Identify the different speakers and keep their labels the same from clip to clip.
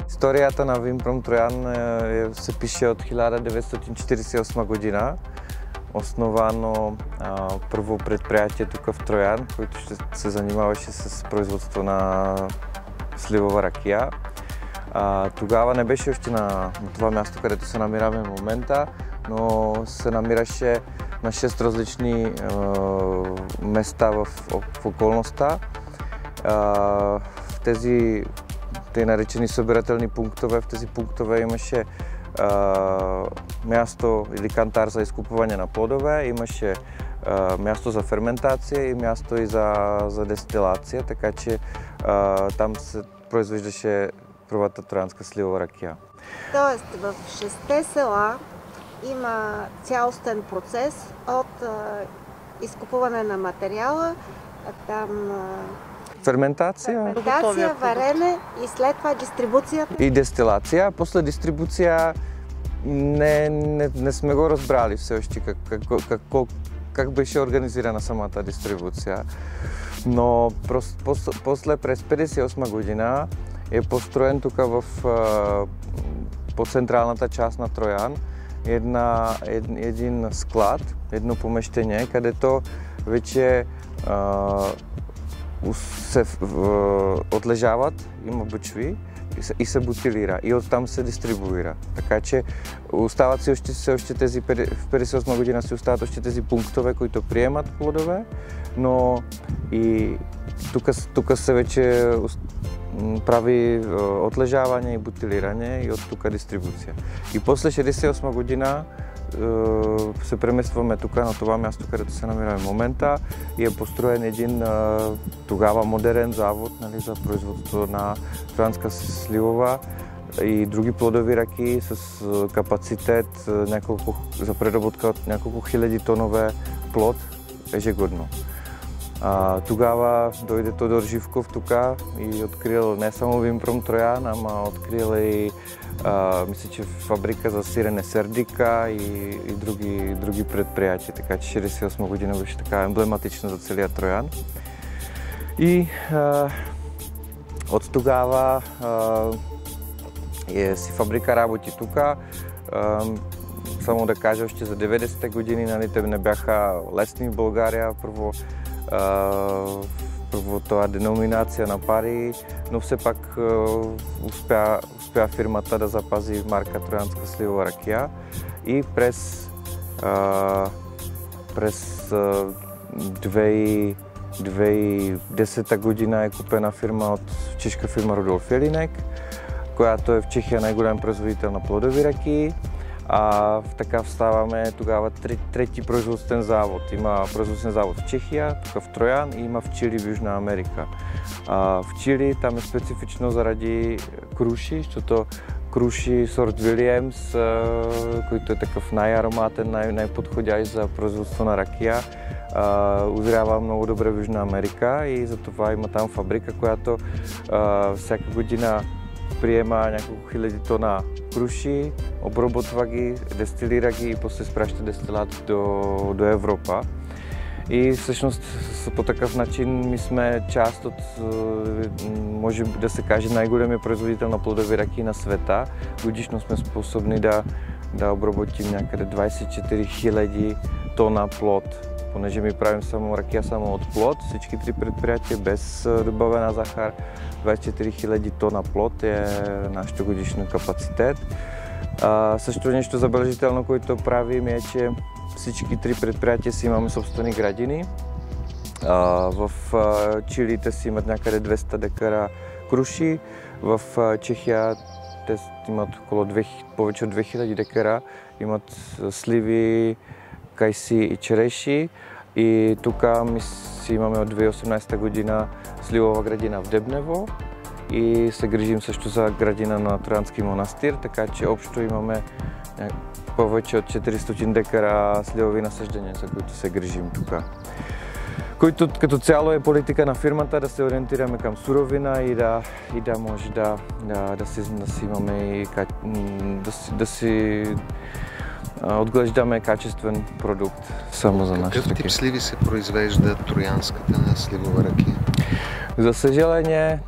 Speaker 1: Историята на Винпром Троян се пише от 1948 година. Основано първо предприятие тук в Троян, което се занимаваше с производство на сливова ракия. Тогава не беше още на това място, където се намираме в момента, но се намираше на 6 различни места в околността. В тези тъй наречени събирателни пунктове. В тези пунктове имаше място или кантар за изкупуване на плодове, имаше място за ферментация и място и за дестилация, така че там се произвеждаше първата троянска сливова ракия.
Speaker 2: Тоест в 6 села има цялостен процес от изкупуване на материала, там
Speaker 1: ферментация,
Speaker 2: варене и след това дистрибуцията.
Speaker 1: И дестилация. После дистрибуция не сме го разбрали все още как беше организирана самата дистрибуция. Но после през 1958 година е построен тук по централната част на Троян един склад, едно помещение, където вече се отлежават, има бъчви и се бутилира и оттам се дистрибуира. Така че остават си още тези, в 1958 година си остават още тези пунктове, които приемат плодове, но и тук се вече прави отлежаване и бутилиране и от тук дистрибуция. И после 1968 година се преместваме тук на това място, където се намираме в момента и е построен един тогава модерен завод, нали, за производство на троянска сливова и други плодови ракии с капацитет за преработка от няколко хиляди тонове плод ежегодно. Тогава дойде Тодор Живков тук и открил не само Винпром Троян, ама открил и мисля, че фабрика за сирене Сердика и други предприятия, така че 1968 година беше така емблематична за целия Троян. И от тогава си фабрика работи тук. Само да кажа, още за 90-те години, нали, те не бяха лесни в България. Първо това деноминация на пари, но все пак успя фирмата да запази марка Троянска сливова ракия и през 2010 година е купена фирма от чешка фирма Рудолф Елинек, която е в Чехия най-голям производител на плодови ракии. Така ставаме тогава трети производствен завод. Има производствен завод в Чехия, тук в Троян и има в Чили, в Южна Америка. В Чили там е специфично заради круши, защото круши сорт Вилиемс, който е такъв най-ароматен, най-подходящ за производство на ракия, озрява много добре в Южна Америка и затова има там фабрика, която всяка година приема няколко хиляди тона круши, обработва ги, дестилира ги и после изпраща дестилат до Европа. И всъщност по такъв начин ми сме част от, може да се каже, най-големия производител на плодови ракии на света. Годишно сме способни да обработим някъде 24 000 тона плод. Понеже ми правим само ракия само от плод, всички три предприятия без добавена захар, 24 000 тона плод е нашето годишно капацитет. Също нещо забележително, което правим е, че всички три предприятия си имаме собствени градини. В Чилите си имат някъде 200 декара круши, в Чехия те имат повече от 2000 декара, имат сливи, кайси и череши. И тук ми си имаме от 2018 година сливова градина в Дебнево и се грижим също за градина на Троянски монастир, така че общо имаме повече от 400 декара сливови насъждения, за които се грижим тук. Който като цяло е политика на фирмата да се ориентираме към суровина и да може да си имаме и да си отглеждаме качествен продукт само за нашите.
Speaker 3: Какъв тип сливи се произвежда троянската сливова ракия?
Speaker 1: За съжаление,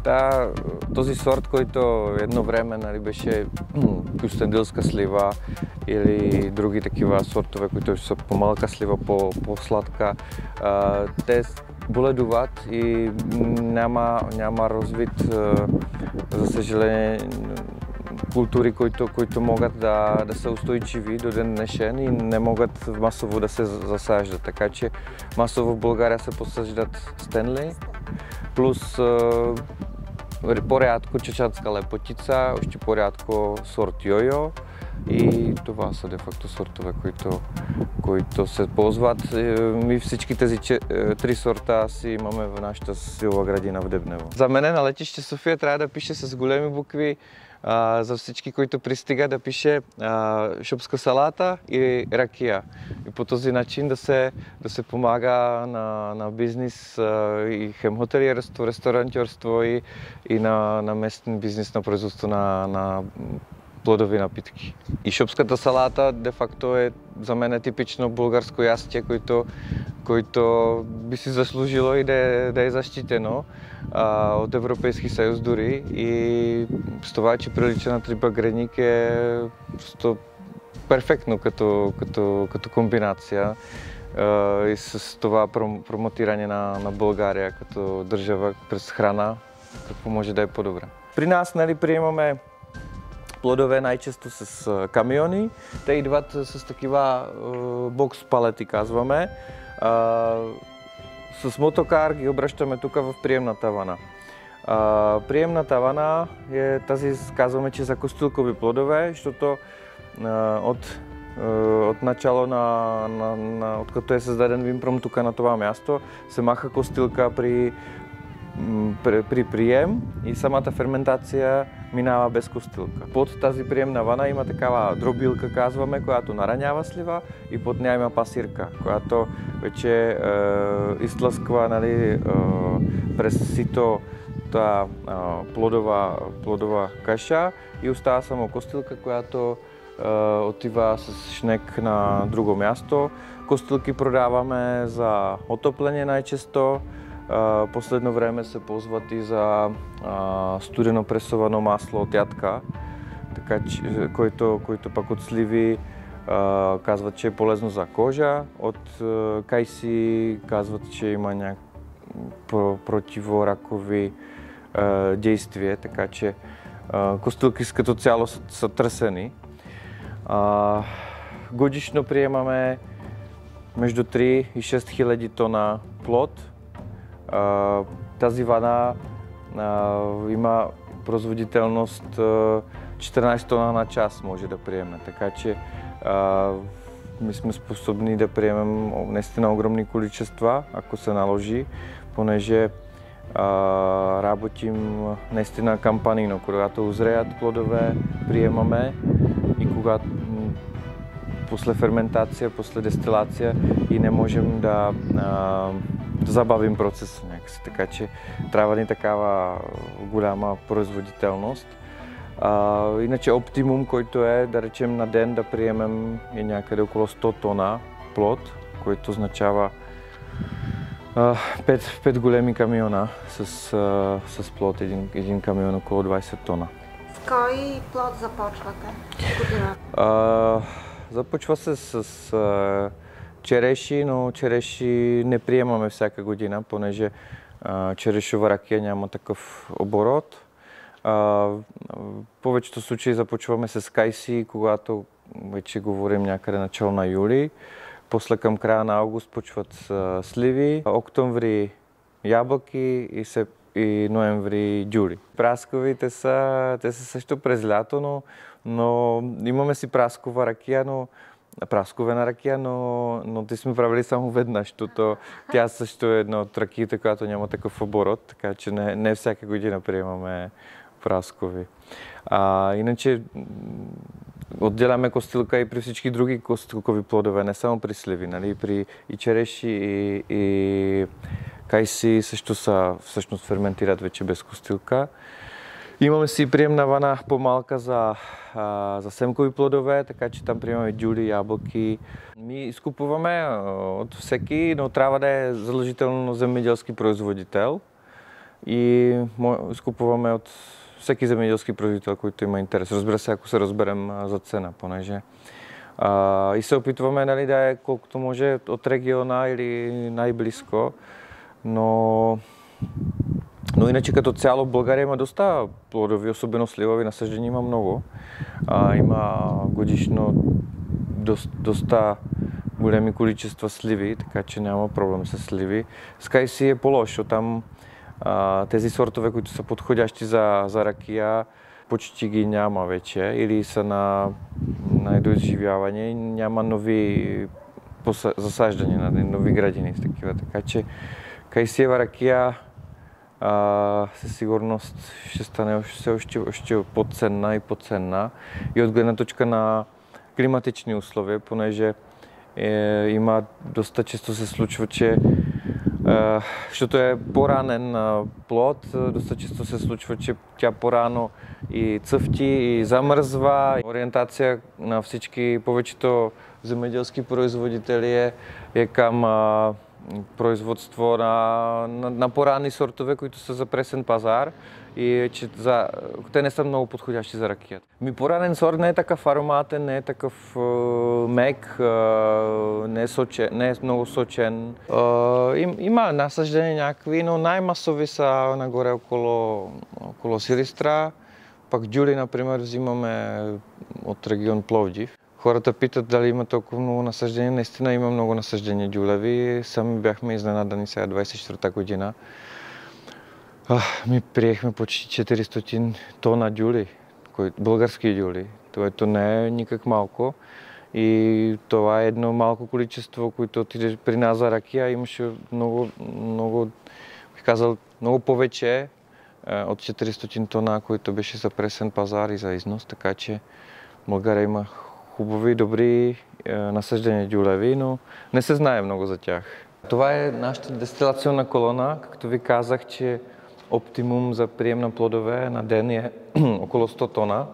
Speaker 1: този сорт, който едно време беше кюстендилска слива или други такива сортове, които са по-малка слива, по-сладка, те боледуват и няма развит, за съжаление, култури, които могат да са устойчиви до ден днешен и не могат масово да се засаждат. Така че масово в България се посаждат Стенли, плюс по-рядко чечатска лепотица, още по-рядко сорт Йойо и това са де-факто сортове, които се ползват. И всички тези три сорта си имаме в нашата силова градина в Дебнево. За мен на летище София трябва да пише с големи букви за всички, които пристигат, да пише шопска салата и ракия. И по този начин да се помага на бизнес и хотелиерство, ресторантьорство и на местен бизнес на производство на плодови напитки. И шопската салата де-факто е за мен типично българско ястие, което би си заслужило и да е защитено от Европейски съюз дори. И с това, че прилича на триба греник е просто перфектно като комбинация. И с това промотиране на България като държава през храна, какво може да е по-добре. При нас приемаме плодове най-често с камиони. Те идват с такива бокс палети, казваме. С мотокар ги обръщаме тук в приемната вана. Приемната вана е тази, казваме, че за костилкови плодове, защото от начало откато е създаден Винпром тук на това място, се маха костилка при прием и самата ферментация минава без костилка. Под тази приемна вана има такава дробилка, казваме, която наранява слива и под нея има пасирка, която вече изтлъсква през сито тази плодова каша и остава само костилка, която отива с шнек на друго място. Костилки продаваме за отопление най-често. Последно време се ползват и за студено пресовано масло от ядка, който пък от сливи казват, че е полезно за кожа. От кайси казват, че има противоракови действия, така че костилки като цяло са търсени. Годишно приемаме между 3 и 6 хиляди тона плод. Тази вана има производителност 14 тона на час може да приеме, така че ми сме способни да приемем наистина огромни количества, ако се наложи, понеже работим наистина кампанийно, когато озреят плодове, приемаме и когато после ферментация, после дестилация и не можем да забавим процеса някакси, така че трябва ни такава голяма производителност. Иначе оптимум, който е, да речем, на ден да приемем е някъде около 100 тона плод, който означава 5 големи камиона с плод, един камион около 20 тона.
Speaker 2: С кой плод започвате година?
Speaker 1: Започва се с череши, но череши не приемаме всяка година, понеже черешова ракия няма такъв оборот. В повечето случаи започваме с кайси, когато вече говорим някъде начало на юли. После към края на август почват сливи, октомври ябълки и ноември дюри. Прасковите те са също през лято, но имаме си праскова ракия, но прасковена ракия, но ти сме правили само веднъж. Тя също е една от ракиите, която няма такъв оборот, така че не всяка година приемаме праскови. Иначе отделяме костилка и при всички други костилкови плодове, не само при сливи, нали? При и череши и кайси също са, всъщност ферментират вече без костилка. Имаме си приемна вана по-малка за семкови плодове, така че там приемаме дюли, ябълки. Ми изкупуваме от всеки, но трябва да е задължително земеделски производител. И изкупуваме от всеки земеделски производител, който има интерес. Разбира се, ако се разберем за цена, понеже. И се опитваме, нали, да е колкото може от региона или най-близко. Но иначе като цяло в България има доста плодови, особено сливови насъждения има много. Има годишно доста големи количества сливи, така че няма проблем с сливи. С кайси е по-лошо. Там тези сортове, които са подходящи за ракия, почти ги няма вече или са на доизживяване. Няма нови засаждания, нови градини с такива. Така че кайсиева ракия със сигурност ще стане още по-ценна и по-ценна. И от гледна точка на климатични условия, понеже има доста често се случва, че защото е по-ранен плод, доста често се случва, че тя по-рано и цъфти, и замръзва. Ориентация на всички, повечето земеделски производители е към производство на по-ранни сортове, които са за пресен пазар и че те не са много подходящи за ракията. По-ранен сорт не е такъв ароматен, не е такъв мек, не е много сочен. Има насъждения някакви, но най-масови са нагоре около Силистра. Пак дюли, например, взимаме от регион Пловдив. Хората питат дали има толкова много насъждения. Наистина има много насъждения дюлеви. Сами бяхме изненадани сега 24-та година. Приехме почти 400 тона дюли, български дюли. Това не е никак малко. И това е едно малко количество, което отиде при нас за ракия. Имаше много, бих казал, много повече от 400 тона, които беше за пресен пазар и за износ. Така че България има хубави, добри насъждения дюлеви, но не се знае много за тях. Това е нашата дестилационна колона. Както ви казах, че оптимум за прием на плодове на ден е около 100 тона.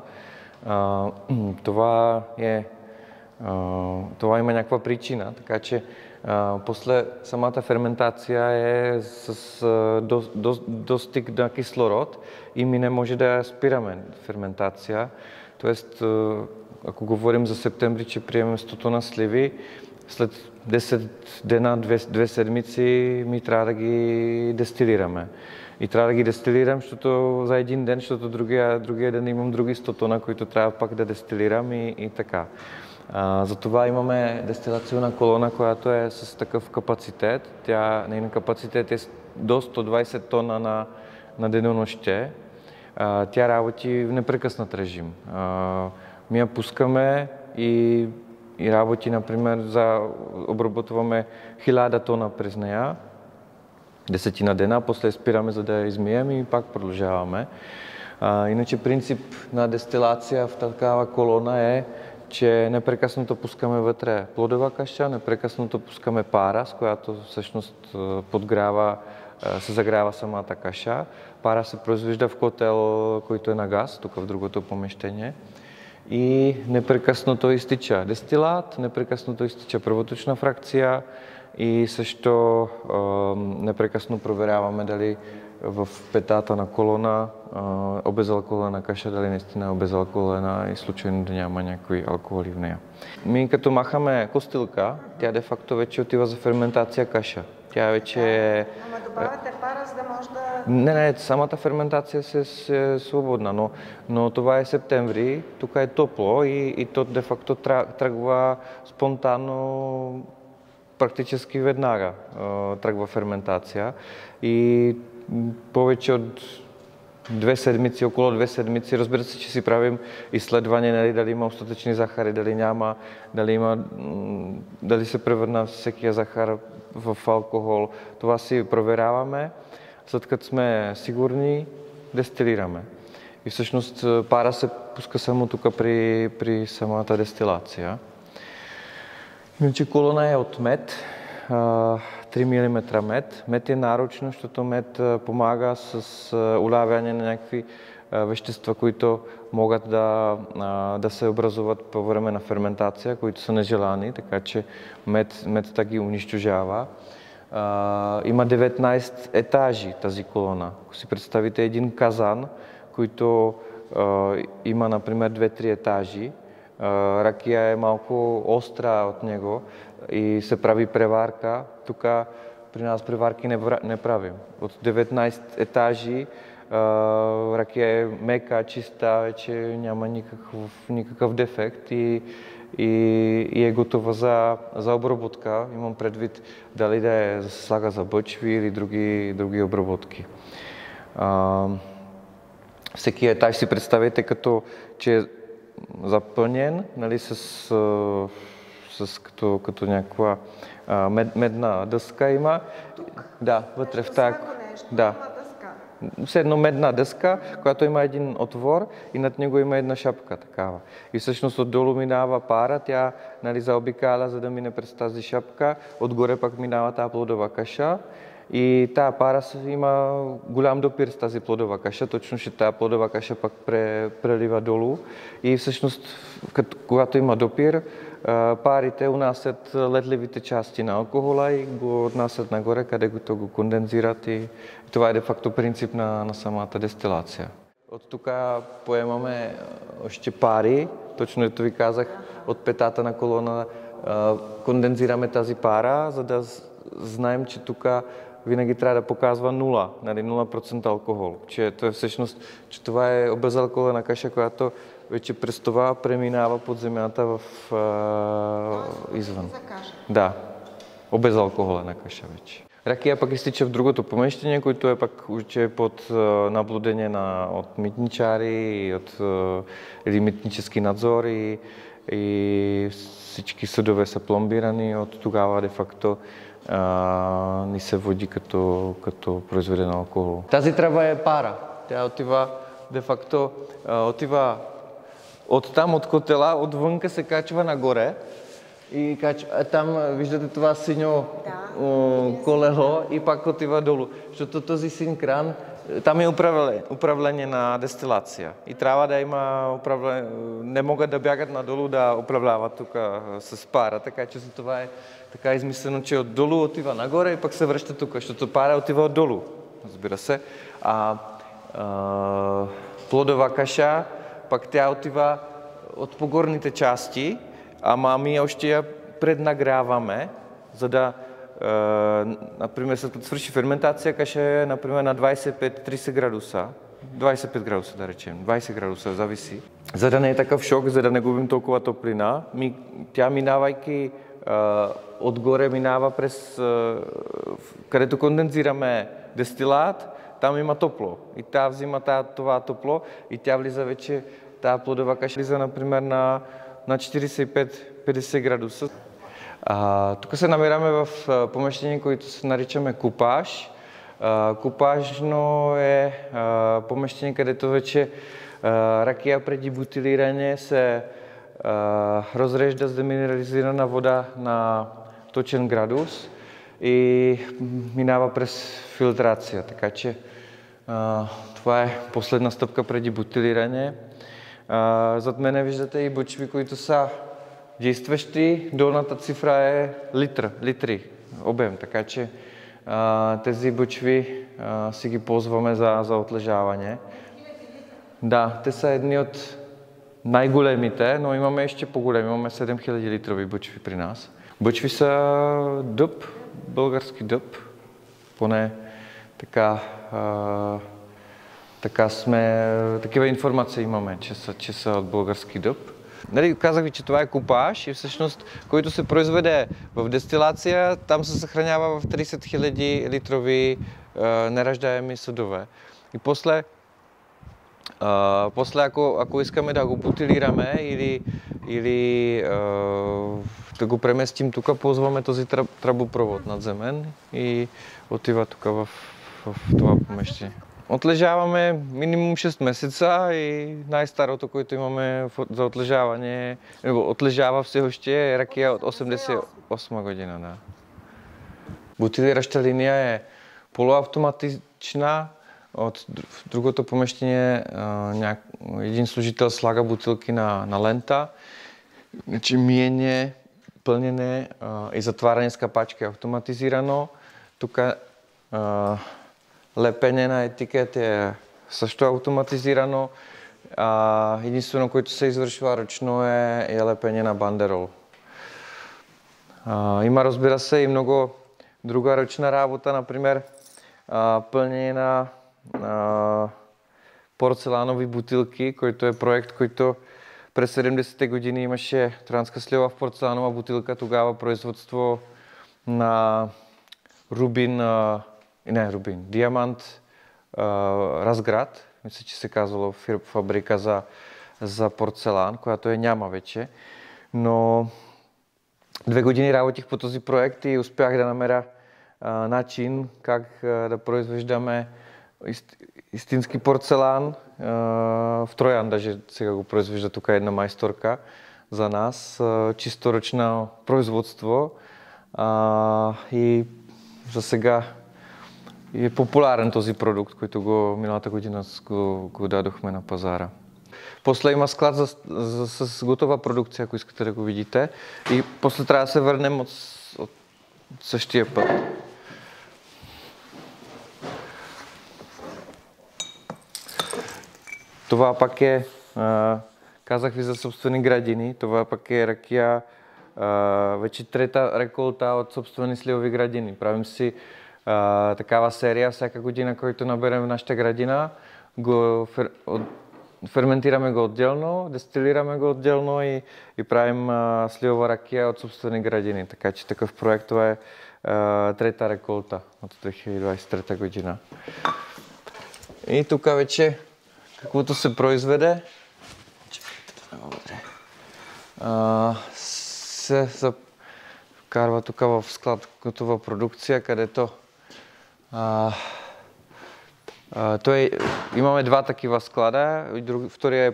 Speaker 1: Това има някаква причина, така че после самата ферментация е с достиг на кислород и ми не може да спираме ферментация. Тоест, ако говорим за септември, че приемем 100 тона сливи, след 10 дена, 2 седмици ми трябва да ги дестилираме. И трябва да ги дестилирам, защото за един ден, защото другия ден имам други 100 тона, които трябва пак да дестилирам и така. Затова имаме дестилационна колона, която е с такъв капацитет. Нейна капацитет е до 120 тона на денонощие. Тя работи в непрекъснат режим. Ми я пускаме и работи, например, обработваме 1000 тона през нея, 10 дена, после спираме за да я измием и пак продължаваме. Иначе принцип на дестилация в такава колона е, че непрекъснато пускаме вътре плодова каша, непрекъснато пускаме пара, с която всъщност се загрява самата каша. Пара се произвежда в котел, който е на газ, тук в другото помещение. И непрекъснато изтича дестилат, непрекъснато изтича първоточна фракция и също непрекъснато проверяваме дали в петата на колона обезалкохолена каша, дали наистина е обезалкохолена и случайно да няма някои алкохоли в нея. Като махаме костилка, тя де-факто вече отива за ферментация каша. Тя вече е...
Speaker 2: Ама добавяте пара, за да може да...
Speaker 1: Не, самата ферментация е свободна, но това е септември, тук е топло и то де-факто тръгва спонтанно, практически веднага тръгва ферментация и повече от около 2 седмици. Разбира се, че си правим изследване, нали, дали има остатъчни захари, дали няма, дали се превърна всекия захар в алкохол. Това си проверяваме. След като сме сигурни, дестилираме. И всъщност пара се пуска само тук при самата дестилация. Иначе колона е от мед, 3 мм мед. Мед е нарочно, защото мед помага с улавяне на някакви вещества, които могат да се образуват по време на ферментация, които са нежелани, така че мед ги унищожава. Има 19 етажи тази колона. Ако си представите един казан, който има, например, 2-3 етажи, ракия е малко остра от него и се прави преварка. Тук при нас преварки не правим. От 19 етажи ракия е мека, чиста, вече няма никакъв дефект и е готова за обработка. Имам предвид дали да се слага за бъчви или други обработки. Всеки етаж си представете че е запълнен, нали, като някаква медна дъска има. Да, вътре в тази. Да. Все едно медна дъска, която има един отвор и над него има една шапка такава. И всъщност отдолу минава пара, тя, нали, заобикаля, за да мине през тази шапка. Отгоре пак минава тази плодова каша. И тази пара има голям допир с тази плодова каша, точно ще тази плодова каша пак прелива долу. И всъщност, когато има допир, парите унасят летливите части на алкохола и го отнасят нагоре, където го кондензират и това е де-факто принцип на самата дестилация. От тук поемаме още пари, точно ето ви казах, от петата на колона кондензираме тази пара, за да знаем, че тук винаги трябва да показва 0, нали, 0% алкохол. Че това е безалкохолна каша, която вече през това преминава под земята извън. Да, обезалкохолна каша вече. Ракия пък изтича в другото помещение, което е пък под наблюдение от митничари или митнически надзор и всички съдове са пломбирани. От тогава де-факто ни се води като произведен алкохол. Тази тръба е пара. Тя отива де-факто оттам от котела, отвънка се качва нагоре и там виждате това синьо колело и пак отива долу. Защото този син кран, там е управление на дестилация и трябва да има управление. Не могат да бягат надолу да управляват тук с пара, така че за това е така измислено, че отдолу отива нагоре и пак се връща тук, защото пара отива отдолу, разбира се. Плодова каша, пак тя отива от погорните части, ама ми още я преднагряваме, за да, например, след като свърши ферментация, каша е, например, на 25-30 градуса. 25 градуса, да речем, 20 градуса, зависи. За да не е такъв шок, за да не губим толкова топлина, тя минавайки отгоре минава през където кондензираме дестилат, там има топло. И тя взима това топло и тя влиза вече, тази плодова каша влиза, например, на 45-50 градуса. Тук се намираме в помещение, което се наричаме купаж. Купажно е помещение, където вече ракия преди бутилиране се разрежда с деминерализирана вода на точен градус и минава през филтрация. Така че това е последна стъпка преди бутилиране. Зад мене виждате и бъчви, които са действащи. Долната цифра е литри обем, така че тези бъчви си ги ползваме за отлежаване. Да, те са едни от най-големите, но имаме още по-големи. Имаме 7000 литрови бъчви при нас. Бъчви са дъб, български дъб. Поне такива информация имаме, че са от български дъб. Нали, казах ви, че това е купаж и всъщност, който се произведе в дестилация, там се съхранява в 30 000 литрови нераждаеми съдове. И после После, ако искаме да го бутилираме или да го преместим тук, ползваме този тръбопровод надземен и отива тук в това помещение. Отлежаваме минимум 6 месеца и най-старото, което имаме за отлежаване, отлежава все още е ракия от 88 година. Да. Бутилираща линия е полуавтоматична. От другото помещение един служител слага бутилки на лента. Значи миене, пълнене и затваряне с капачки е автоматизирано. Тук лепене на етикет е също автоматизирано. Единствено, което се извършва ръчно е лепене на бандерол. Има, разбира се, и много друга ръчна работа, например пълнене на порцеланови бутилки, който е проект, който през 70-те години имаше Троянска слива в порцеланова бутилка, тогава производство на Диамант Разград, мисля, че се казвало фабрика за порцелан, която няма вече, но 2 години работих по този проект и успях да намеря начин как да произвеждаме истински порцелан. В Троян даже сега го произвежда тук една майсторка за нас. Чисто ръчно производство и за сега е популярен този продукт, който миналата година го дадохме на пазара. После има склад с готова продукция, ако искате да го видите. И после трябва да се върнем от същия път. Това пак е, казах ви за собствени градини, това пак е ракия, вече 3-та реколта от собствени сливови градини. Правим си такава серия всяка година, който наберем в нашата градина, ферментираме го отделно, дестилираме го отделно и правим сливова ракия от собствени градини. Така че такъв проект това е 3-та реколта от 2023 година. И тук вече каквото се произведе, се вкарва тук в склад готова продукция, където имаме 2 такива склада, втория е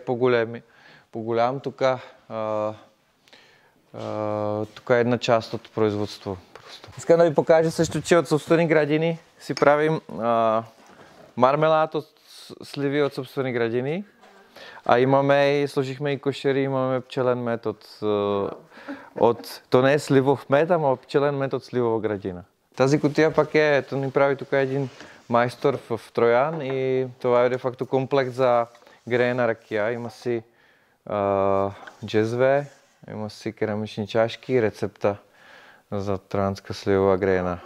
Speaker 1: по-голям. Тук е една част от производство. Искам да ви покажа също, че от собствени градини си правим мармелад от сливи от собствени градини. Сложихме и кошери, имаме пчелен мед то не е сливов мед, ама пчелен мед от сливова градина. Тази кутия пак ни прави тук един майстор в Троян и това е де факто комплект за греена ракия. Има си джезве, има си керамични чашки и рецепта за троянска сливова греена.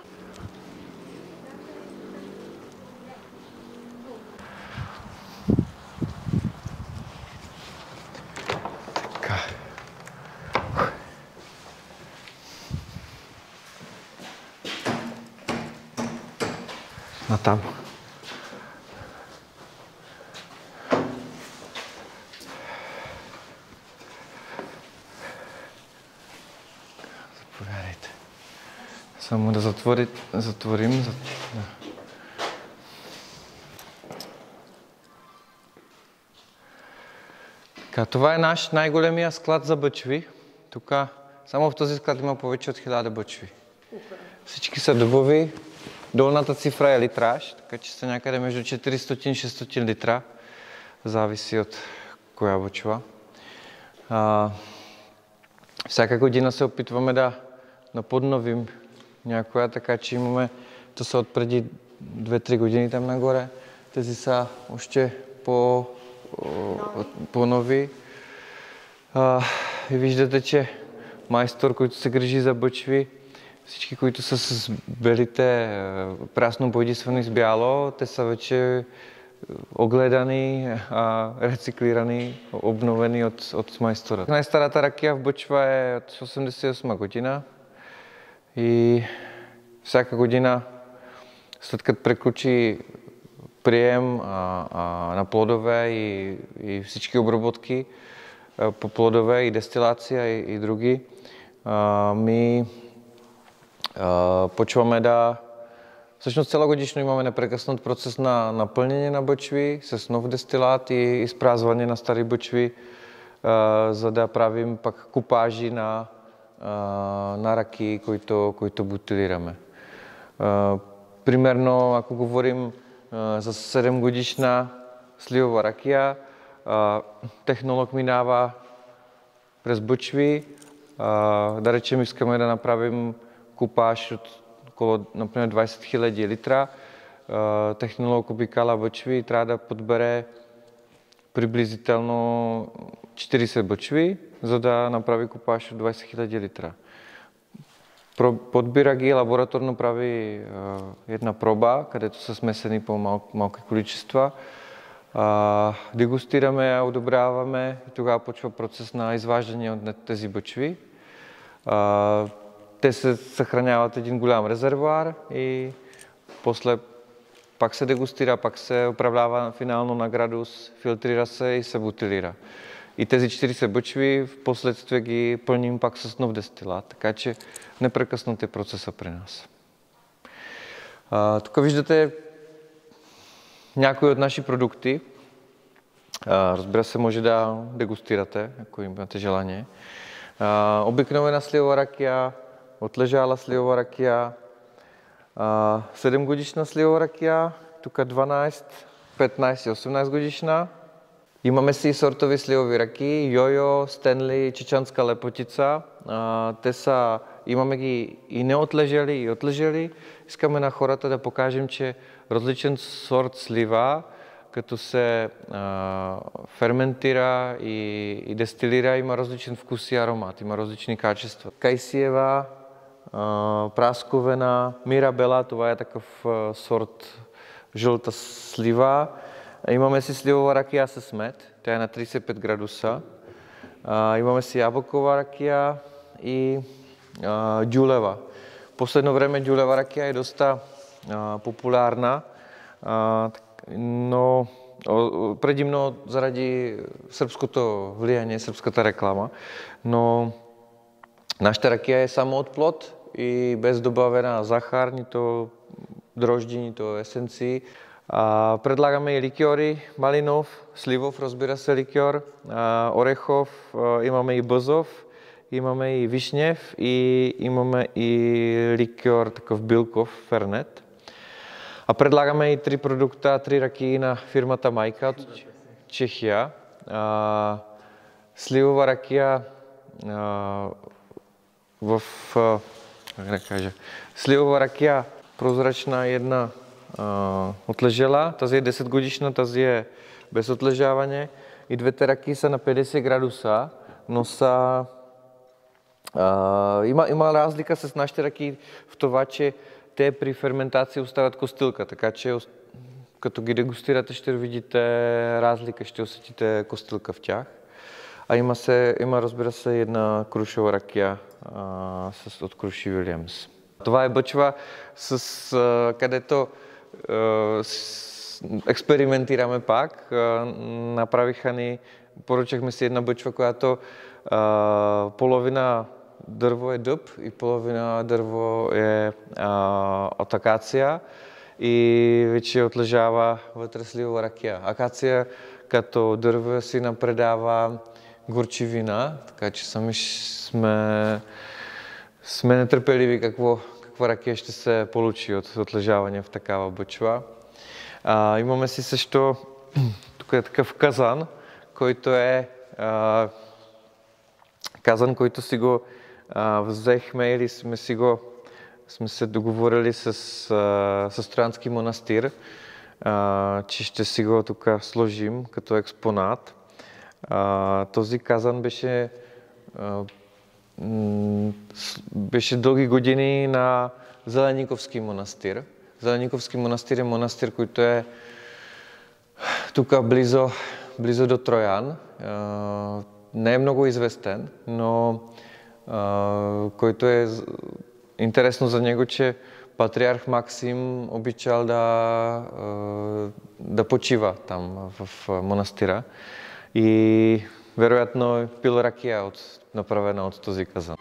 Speaker 1: Натам. Заповядайте. Само да затворим. Това е наш най-големия склад за бъчви. Тук само в този склад има повече от 1000 бъчви. Всички са дубови. Долната цифра е литраж, така че са някъде между 400 и 600 литра. Зависи от коя бъчва. Всяка година се опитваме да подновим някоя, така че имаме, то са от преди 2-3 години там нагоре. Тези са още по-нови. И виждате, че майстор, който се грижи за бъчви, всички, които са с белите, прясно боядисвани с бяло, те са вече огледани, рециклирани, обновени от майстора. Най-старата ракия в бъчва е от 1988 година и всяка година, след като приключи прием на плодове и всички обработки по плодове и дестилация и други, my počvame всъщност целогодишно имаме непрекъснат процес на напълнение на бъчви с нов дестилат и изпразване на стари бъчви, за да правим пак купажи на ракии, които бутилираме. Примерно, ако говорим за 7 годишна сливова ракия, технолог минава през бъчви, да речем искаме да направим купаж от около, например, 20 000 литра. Технолог обикаля бъчви и трябва да подбере приблизително 40 бъчви, за да направи купаж от 20 000 литра. Подбира ги, лабораторно прави една проба, където са смесени по-малки количества. Дегустираме, одобряваме и тогава почва процес на изваждане от тези бъчви. Те се съхраняват един голям резервуар и после пак се дегустира, пак се управлява финално на градус, филтрира се и се бутилира. И тези 40 бъчви в последствие ги пълним пак с нов дестилат, така че непрекъснат е процеса при нас. Тук виждате някои от наши продукти. Разбира се, може да дегустирате, ако имате желание. Обикновена сливова ракия, отлежала сливова ракия, 7 годишна сливова ракия, тук 12, 15 и 18 годишна. Имаме си сортови сливови ракии, Йойо, Стенли, Чечанска лепотица. Те са, имаме ги и неотлежали, и отлежали. Искаме на хората да покажем, че различен сорт слива, като се ферментира и дестилира, има различен вкус и аромат, има различни качества. Кайсиева, прасковена, Мирабела, това е такъв сорт жълта слива. Имаме си сливова ракия с мед, тя е на 35 градуса. Имаме си ябълкова ракия и дюлева. Последно време дюлева ракия е доста популярна, но предимно заради сръбското влияние, сръбската реклама. Но нашата ракия е само от плод и без добавена захар, нито дрожди, нито есенции. Предлагаме и ликьори, малинов, сливов, разбира се, ликьор, орехов, имаме и бъзов, имаме и вишнев и имаме и ликьор, такъв билков, фернет. Предлагаме и 3 продукта, 3 ракии на фирмата майка от Чехия. Сливова ракия сливова ракия прозрачна една отлежала, тази е 10 годишна, тази е без отлежаване и двете ракии са на 50 градуса, но са... Има разлика с нашите ракии в това, че те при ферментация оставят костилка, така че като ги дегустирате ще видите разлика, ще усетите костилка в тях. Има, разбира се, една крушева ракия от Круши Вилямс. Това е бъчва, където експериментираме пак. Поръчахме си една бъчва, която половина дърво е дъб и половина дърво е от акация и вече отлежава вътре сливова ракия. Акация като дърво си напредава горчивина, така че сами сме нетърпеливи каква ракия ще се получи от отлежаване в такава бъчва. Имаме си също, тук е такъв казан, който е казан, който си го взехме или сме се договорили с Троянски манастир, че ще си го тук сложим като експонат. Този казан беше дълги години на Зелениковски манастир. Зелениковски манастир е манастир, който е тук близо до Троян. Не е много известен, но който е интересно за него, че Patriarch Maxim obyčal da počíva tam v monastýra i vjerojatno pil rakija napravena od toho zikaza.